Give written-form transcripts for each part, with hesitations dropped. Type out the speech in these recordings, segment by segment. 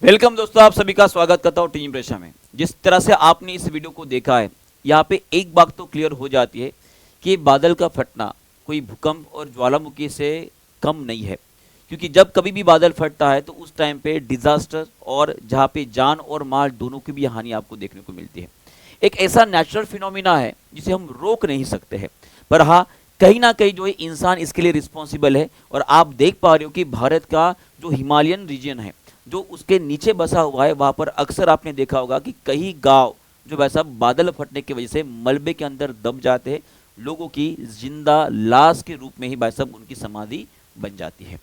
Welcome दोस्तों, आप सभी का स्वागत करता हूँ टीम प्रेशा में। जिस तरह से आपने इस वीडियो को देखा है, यहाँ पे एक बात तो क्लियर हो जाती है कि बादल का फटना कोई भूकंप और ज्वालामुखी से कम नहीं है। क्योंकि जब कभी भी बादल फटता है तो उस टाइम पे डिजास्टर और जहाँ पे जान और माल दोनों की भी हानि आपको देखने को मिलती है। एक ऐसा नेचुरल फिनोमिना है जिसे हम रोक नहीं सकते हैं, पर हाँ कहीं ना कहीं जो है इंसान इसके लिए रिस्पॉन्सिबल है। और आप देख पा रहे हो कि भारत का जो हिमालयन रीजन है, जो उसके नीचे बसा हुआ है, वहां पर अक्सर आपने देखा होगा कि कई गांव जो वैसा बादल फटने की वजह से मलबे के अंदर दब जाते हैं, लोगों की जिंदा लाश के रूप में ही भाई साहब उनकी समाधि बन जाती है।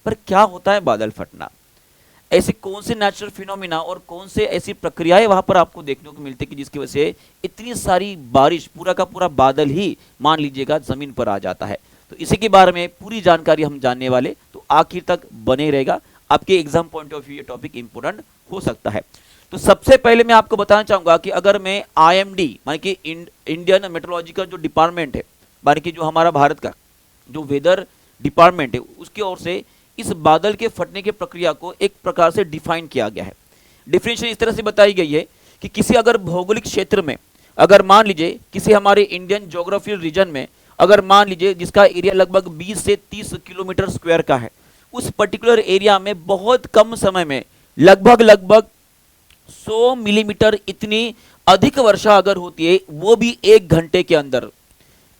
पर क्या होता है बादल फटना? ऐसे कौन से नेचुरल फिनोमिना और कौन से ऐसी प्रक्रियाएं वहां पर आपको देखने को मिलती है कि जिसकी वजह से इतनी सारी बारिश, पूरा का पूरा बादल ही मान लीजिएगा जमीन पर आ जाता है? तो इसी के बारे में पूरी जानकारी हम जानने वाले, तो आखिर तक बने रहेगा। आपके एग्जाम पॉइंट ऑफ व्यू ये टॉपिक इंपोर्टेंट हो सकता है। तो सबसे पहले मैं आपको बताना चाहूंगा कि अगर मैं IMD माने कि इंडियन मेट्रोलॉजिकल जो डिपार्टमेंट है, माने कि जो हमारा भारत का जो वेदर डिपार्टमेंट है, उसकी ओर से इस बादल के फटने की प्रक्रिया को एक प्रकार से डिफाइन किया गया है। डिफिनेशन इस तरह से बताई गई है कि किसी अगर भौगोलिक क्षेत्र में, अगर मान लीजिए किसी हमारे इंडियन ज्योग्राफिकल रीजन में, अगर मान लीजिए जिसका एरिया लगभग 20 से 30 किलोमीटर स्क्वायर का है, उस पर्टिकुलर एरिया में बहुत कम समय में लगभग 100 मिलीमीटर इतनी अधिक वर्षा अगर होती है, वो भी एक घंटे के अंदर,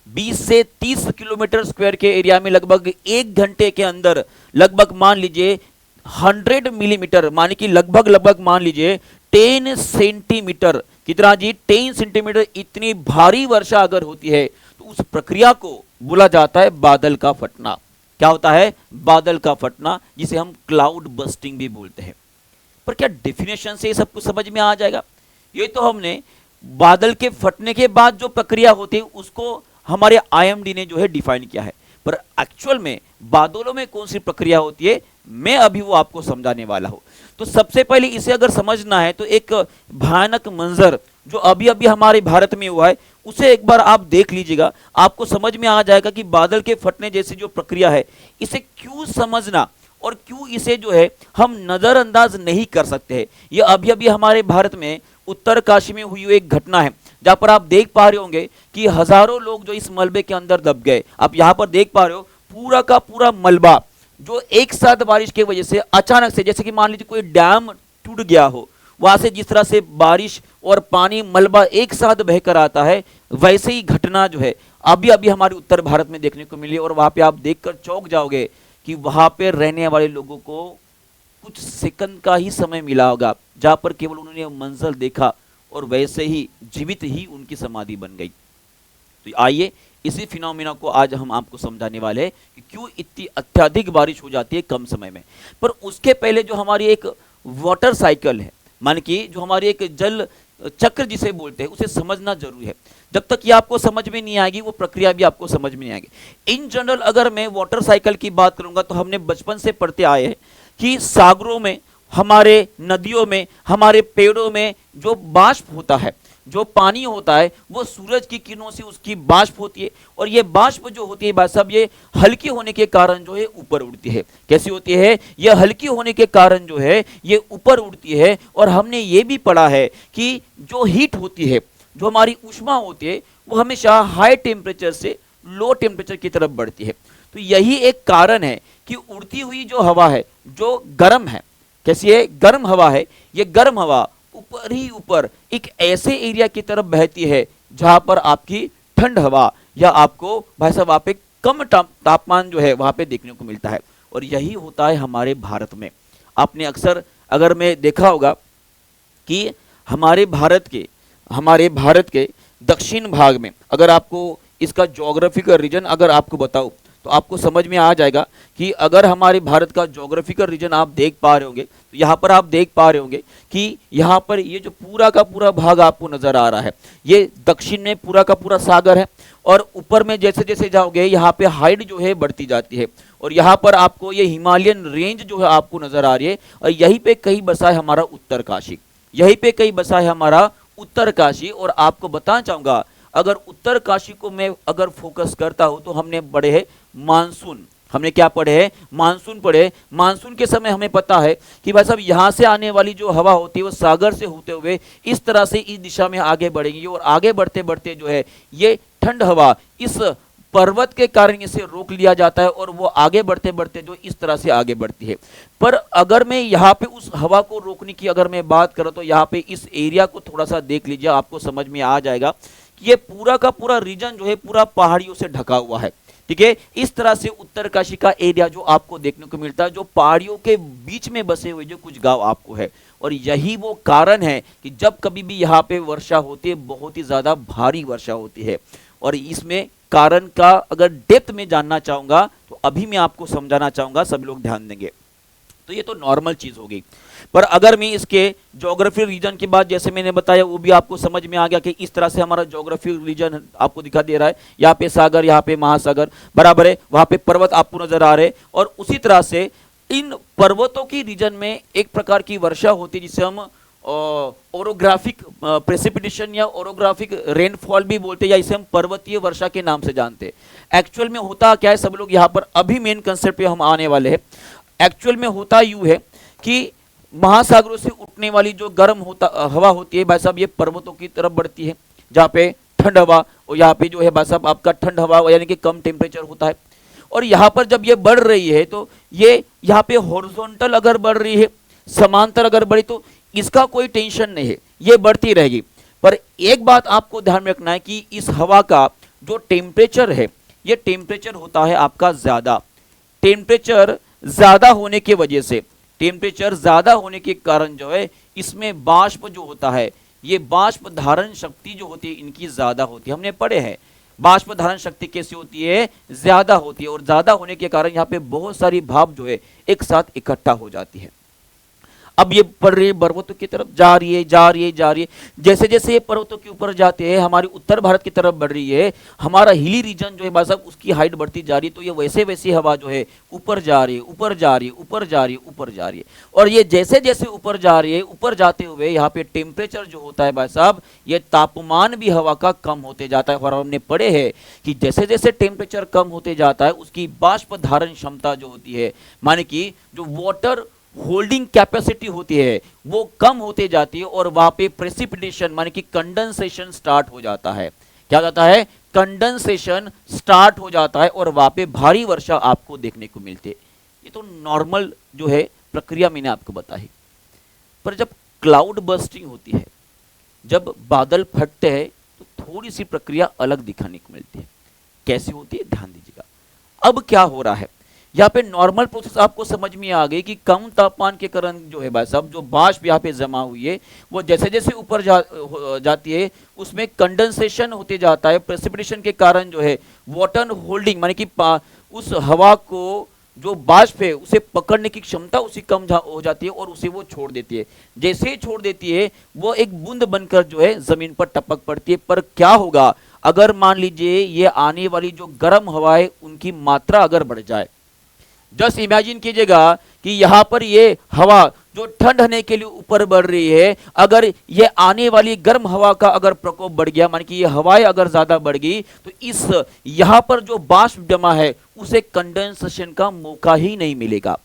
20 से 30 किलोमीटर स्क्वायर के एरिया में लगभग एक घंटे के अंदर लगभग मान लीजिए 100 मिलीमीटर, माने कि लगभग मान लीजिए 10 सेंटीमीटर, कितना जी? 10 सेंटीमीटर इतनी भारी वर्षा अगर होती है तो उस प्रक्रिया को बोला जाता है बादल का फटना। क्या होता है? बादल का फटना, जिसे हम क्लाउड बस्टिंग भी बोलते हैं। पर क्या डेफिनेशन से ये सब कुछ समझ में आ जाएगा? ये तो हमने बादल के फटने के बाद जो प्रक्रिया होती है उसको हमारे IMD ने जो है डिफाइन किया है, पर एक्चुअल में बादलों में कौन सी प्रक्रिया होती है, मैं अभी वो आपको समझाने वाला हूं। तो सबसे पहले इसे अगर समझना है तो एक भयानक मंजर जो अभी अभी हमारे भारत में हुआ है, उसे एक बार आप देख लीजिएगा, आपको समझ में आ जाएगा कि बादल के फटने जैसी जो प्रक्रिया है, इसे क्यों समझना और क्यों इसे जो है हम नजरअंदाज नहीं कर सकते हैं। यह अभी अभी हमारे भारत में उत्तरकाशी में हुई एक घटना है, जहां पर आप देख पा रहे होंगे कि हजारों लोग जो इस मलबे के अंदर दब गए। आप यहां पर देख पा रहे हो पूरा का पूरा मलबा जो एक साथ बारिश की वजह से अचानक से, जैसे कि मान लीजिए कोई डैम टूट गया हो, वहां से जिस तरह से बारिश और पानी मलबा एक साथ बहकर आता है, वैसे ही घटना जो है अभी अभी हमारे उत्तर भारत में देखने को मिली। और वहां पे आप देखकर चौंक जाओगे कि वहां पे रहने वाले लोगों को कुछ सेकंड का ही समय मिला होगा, जहां पर केवल उन्होंने मंजर देखा और वैसे ही जीवित ही उनकी समाधि बन गई। तो आइए इसी फिनोमिना को आज हम आपको समझाने वाले हैं कि क्यों इतनी अत्यधिक बारिश हो जाती है कम समय में। पर उसके पहले जो हमारी एक वाटर साइकिल है, मान कि जो हमारी एक जल चक्र जिसे बोलते हैं, उसे समझना जरूरी है। जब तक ये आपको समझ में नहीं आएगी, वो प्रक्रिया भी आपको समझ में नहीं आएगी। इन जनरल अगर मैं वाटर साइकिल की बात करूंगा तो हमने बचपन से पढ़ते आए हैं कि सागरों में, हमारे नदियों में, हमारे पेड़ों में जो बाष्प होता है, जो पानी होता है, वो सूरज की किरणों से उसकी बाष्प होती है। और ये बाष्प जो होती है भाई साहब, ये हल्की होने के कारण जो है ऊपर उड़ती है। कैसी होती है? ये हल्की होने के कारण जो है ये ऊपर उड़ती है। और हमने ये भी पढ़ा है कि जो हीट होती है, जो हमारी ऊष्मा होती है, वो हमेशा हाई टेम्परेचर से लो टेम्परेचर की तरफ बढ़ती है। तो यही एक कारण है कि उड़ती हुई जो हवा है, जो गर्म है, कैसी है? गर्म हवा है। ये गर्म हवा ऊपर ही ऊपर एक ऐसे एरिया की तरफ बहती है जहां पर आपकी ठंड हवा या आपको भाई साहब वहां पे कम तापमान जो है वहां पे देखने को मिलता है। और यही होता है हमारे भारत में। आपने अक्सर अगर मैं देखा होगा कि हमारे भारत के दक्षिण भाग में, अगर आपको इसका ज्योग्राफिकल रीजन अगर आपको बताऊं तो आपको समझ में आ जाएगा कि अगर हमारे भारत का ज्योग्राफिकल रीजन आप देख पा रहे होंगे, तो यहाँ पर आप देख पा रहे होंगे कि यहाँ पर ये जो पूरा का पूरा भाग आपको नजर आ रहा है, ये दक्षिण में पूरा का पूरा सागर है। और ऊपर में जैसे जैसे जाओगे यहाँ पे हाइट जो है बढ़ती जाती है, और यहाँ पर आपको ये हिमालयन रेंज जो है आपको नजर आ रही है। और यहीं पे कहीं बसा है हमारा उत्तरकाशी, यहीं पे कहीं बसा है हमारा उत्तरकाशी। और आपको बताना चाहूंगा, अगर उत्तरकाशी को मैं अगर फोकस करता हूं तो हमने बड़े हैं मानसून, हमने क्या पढ़े हैं, मानसून पढ़े। मानसून के समय हमें पता है कि भाई साहब यहाँ से आने वाली जो हवा होती है वो सागर से होते हुए इस तरह से इस दिशा में आगे बढ़ेगी और आगे बढ़ते बढ़ते जो है ये ठंड हवा इस पर्वत के कारण इसे रोक लिया जाता है और वो आगे बढ़ते बढ़ते जो इस तरह से आगे बढ़ती है। पर अगर मैं यहाँ पे उस हवा को रोकने की अगर मैं बात करूँ तो यहाँ पे इस एरिया को थोड़ा सा देख लीजिए, आपको समझ में आ जाएगा कि ये पूरा का पूरा रीजन जो है पूरा पहाड़ियों से ढका हुआ है। ठीक है, इस तरह से उत्तरकाशी का एरिया जो आपको देखने को मिलता है, जो पहाड़ियों के बीच में बसे हुए जो कुछ गांव आपको है। और यही वो कारण है कि जब कभी भी यहाँ पे वर्षा होती है बहुत ही ज्यादा भारी वर्षा होती है। और इसमें कारण का अगर डेप्थ में जानना चाहूंगा तो अभी मैं आपको समझाना चाहूंगा, सब लोग ध्यान देंगे। तो ये तो नॉर्मल चीज होगी, पर अगर मैं इसके ज्योग्राफी रीजन की बात जैसे मैंने बताया वो भी आपको समझ में आ गया कि इस तरह से हमारा ज्योग्राफी रीजन आपको दिखा दे रहा है। यहाँ पे सागर, यहाँ पे महासागर बराबर है, वहां पे पर्वत आपको नजर आ रहे हैं। और उसी तरह से इन पर्वतों की रीजन में एक प्रकार की वर्षा होती है जिसे हम ओरोग्राफिक प्रेसिपिटेशन या ओरोग्राफिक रेनफॉल भी बोलते हैं, या इसे हम पर्वतीय वर्षा के नाम से जानते हैं। एक्चुअल में होता क्या है, सब लोग यहाँ पर अभी मेन कंसेप्ट पे हम आने वाले हैं। एक्चुअल में होता यूं है कि महासागरों से उठने वाली जो गर्म हवा होती है भाई साहब ये पर्वतों की तरफ बढ़ती है जहाँ पे ठंड हवा, और यहाँ पे जो है भाई साहब आपका ठंड हवा यानी कि कम टेम्परेचर होता है। और यहाँ पर जब ये बढ़ रही है तो ये यहाँ पे हॉरिजॉन्टल अगर बढ़ रही है, समांतर अगर बढ़ी तो इसका कोई टेंशन नहीं है, ये बढ़ती रहेगी। पर एक बात आपको ध्यान में रखना है कि इस हवा का जो टेम्परेचर है ये टेम्परेचर होता है आपका ज्यादा। टेम्परेचर ज्यादा होने की वजह से, टेम्परेचर ज्यादा होने के कारण जो है इसमें बाष्प जो होता है, ये बाष्प धारण शक्ति जो होती है इनकी ज्यादा होती है। हमने पढ़े हैं बाष्प धारण शक्ति कैसी होती है, ज्यादा होती है। और ज्यादा होने के कारण यहाँ पे बहुत सारी भाप जो है एक साथ इकट्ठा हो जाती है। अब ये बढ़ रही है, पर्वतों की तरफ जा रही है, जा रही है, जा रही है। जैसे जैसे ये पर्वतों के ऊपर जाते हैं हमारी उत्तर भारत की तरफ बढ़ रही है, हमारा हिली रीजन जो है भाई साहब उसकी हाइट बढ़ती जा रही है। तो ये वैसे वैसी हवा जो है ऊपर जा रही है, ऊपर जा रही है, ऊपर जा रही है, ऊपर जा रही है। और ये जैसे जैसे ऊपर जा रही है, ऊपर जाते हुए यहाँ पे टेम्परेचर जो होता है भाई साहब, ये तापमान भी हवा का कम होते जाता है। और हमने पढ़े हैं कि जैसे जैसे टेम्परेचर कम होते जाता है उसकी बाष्प धारण क्षमता जो होती है, माने कि जो वाटर होल्डिंग कैपेसिटी होती है वो कम होते जाती है। और वहां पे प्रेसिपिटेशन माने कि कंडेंसेशन स्टार्ट हो जाता है। क्या जाता है, कंडेंसेशन स्टार्ट हो जाता है और वहां पे भारी वर्षा आपको देखने को मिलती है। ये तो नॉर्मल जो है प्रक्रिया मैंने आपको बताई। पर जब क्लाउड बर्स्टिंग होती है, जब बादल फटते हैं तो थोड़ी सी प्रक्रिया अलग दिखाने को मिलती है। कैसी होती है, ध्यान दीजिएगा। अब क्या हो रहा है, यहाँ पे नॉर्मल प्रोसेस आपको समझ में आ गई कि कम तापमान के कारण जो है भाई साहब जो बाष्प यहाँ पे जमा हुई है वो जैसे जैसे ऊपर जाती है उसमें कंडेंसेशन होते जाता है। प्रेसिपिटेशन के कारण जो है वाटर होल्डिंग माने कि उस हवा को जो बाष्प है उसे पकड़ने की क्षमता उसी कम हो जाती है और उसे वो छोड़ देती है। जैसे ही छोड़ देती है वो एक बूंद बनकर जो है जमीन पर टपक पड़ती है। पर क्या होगा अगर मान लीजिए ये आने वाली जो गर्म हवा है उनकी मात्रा अगर बढ़ जाए। जस्ट इमेजिन कीजिएगा कि यहां पर ये हवा जो ठंड होने के लिए ऊपर बढ़ रही है, अगर ये आने वाली गर्म हवा का अगर प्रकोप बढ़ गया, मान कि ये हवाएं अगर ज्यादा बढ़ गई तो इस यहां पर जो बाष्प जमा है उसे कंडेंसेशन का मौका ही नहीं मिलेगा।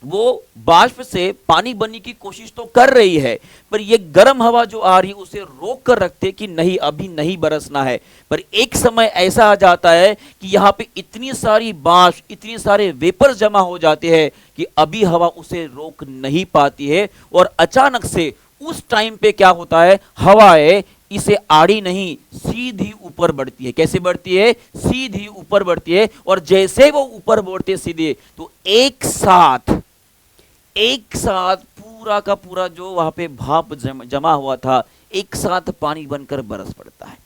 वो बाष्प से पानी बनने की कोशिश तो कर रही है पर ये गर्म हवा जो आ रही है उसे रोक कर रखते कि नहीं अभी नहीं बरसना है। पर एक समय ऐसा आ जाता है कि यहाँ पे इतनी सारी बाष्प, इतने सारे वेपर जमा हो जाते हैं कि अभी हवा उसे रोक नहीं पाती है। और अचानक से उस टाइम पे क्या होता है, हवाएं इसे आड़ी नहीं सीधी ऊपर बढ़ती है। कैसे बढ़ती है, सीधी ऊपर बढ़ती है। और जैसे वो ऊपर बढ़ते सीधे तो एक साथ पूरा का पूरा जो वहां पे भाप जमा हुआ था एक साथ पानी बनकर बरस पड़ता है।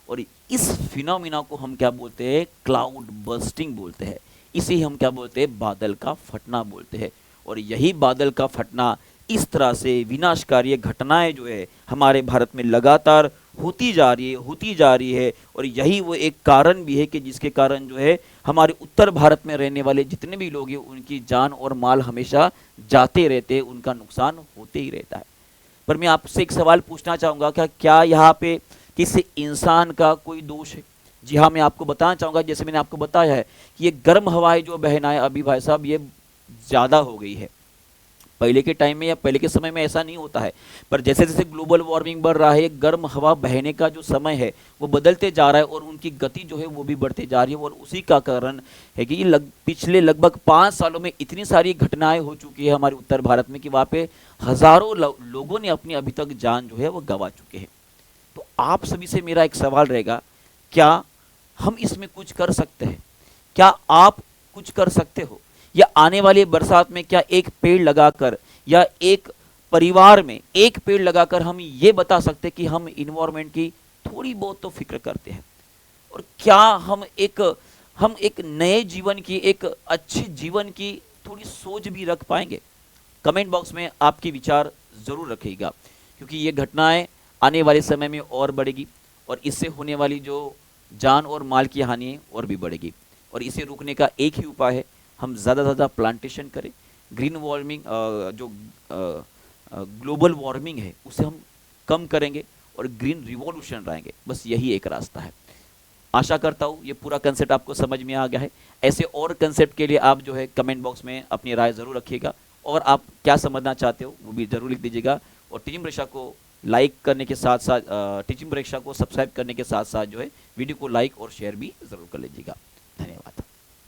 और इस फिनोमिना को हम क्या बोलते हैं, क्लाउड बर्स्टिंग बोलते हैं। इसे हम क्या बोलते हैं, बादल का फटना बोलते हैं। और यही बादल का फटना, इस तरह से विनाशकारी घटनाएं जो है हमारे भारत में लगातार होती जा रही है। और यही वो एक कारण भी है कि जिसके कारण जो है हमारे उत्तर भारत में रहने वाले जितने भी लोग हैं उनकी जान और माल हमेशा जाते रहते हैं, उनका नुकसान होते ही रहता है। पर मैं आपसे एक सवाल पूछना चाहूंगा, क्या यहाँ पे किसी इंसान का कोई दोष है? जी हाँ, मैं आपको बताना चाहूँगा, जैसे मैंने आपको बताया है कि ये गर्म हवाएं जो बहना है अभी भाई साहब, ये ज़्यादा हो गई है। पहले के टाइम में या पहले के समय में ऐसा नहीं होता है, पर जैसे जैसे ग्लोबल वार्मिंग बढ़ रहा है, ये गर्म हवा बहने का जो समय है वो बदलते जा रहा है और उनकी गति जो है वो भी बढ़ते जा रही है। और उसी का कारण है कि पिछले लगभग 5 सालों में इतनी सारी घटनाएं हो चुकी है हमारे उत्तर भारत में कि वहाँ पे हजारों लोगों ने अपनी अभी तक जान जो है वो गंवा चुके हैं। तो आप सभी से मेरा एक सवाल रहेगा, क्या हम इसमें कुछ कर सकते हैं? क्या आप कुछ कर सकते हो? या आने वाली बरसात में क्या एक पेड़ लगाकर या एक परिवार में एक पेड़ लगाकर हम ये बता सकते कि हम इन्वायरमेंट की थोड़ी बहुत तो फिक्र करते हैं? और क्या हम एक नए जीवन की, एक अच्छे जीवन की थोड़ी सोच भी रख पाएंगे? कमेंट बॉक्स में आपके विचार जरूर रखिएगा, क्योंकि ये घटनाएं आने वाले समय में और बढ़ेगी और इससे होने वाली जो जान और माल की हानि है और भी बढ़ेगी। और इसे रोकने का एक ही उपाय है, हम ज़्यादा से ज़्यादा प्लांटेशन करें। ग्रीन वार्मिंग, जो ग्लोबल वार्मिंग है उसे हम कम करेंगे और ग्रीन रिवॉल्यूशन लाएंगे। बस यही एक रास्ता है। आशा करता हूँ ये पूरा कंसेप्ट आपको समझ में आ गया है। ऐसे और कंसेप्ट के लिए आप जो है कमेंट बॉक्स में अपनी राय ज़रूर रखिएगा और आप क्या समझना चाहते हो वो भी ज़रूर लिख दीजिएगा। और टीचिंग परीक्षा को लाइक करने के साथ साथ, टीचिंग परीक्षा को सब्सक्राइब करने के साथ साथ जो है वीडियो को लाइक और शेयर भी ज़रूर कर लीजिएगा।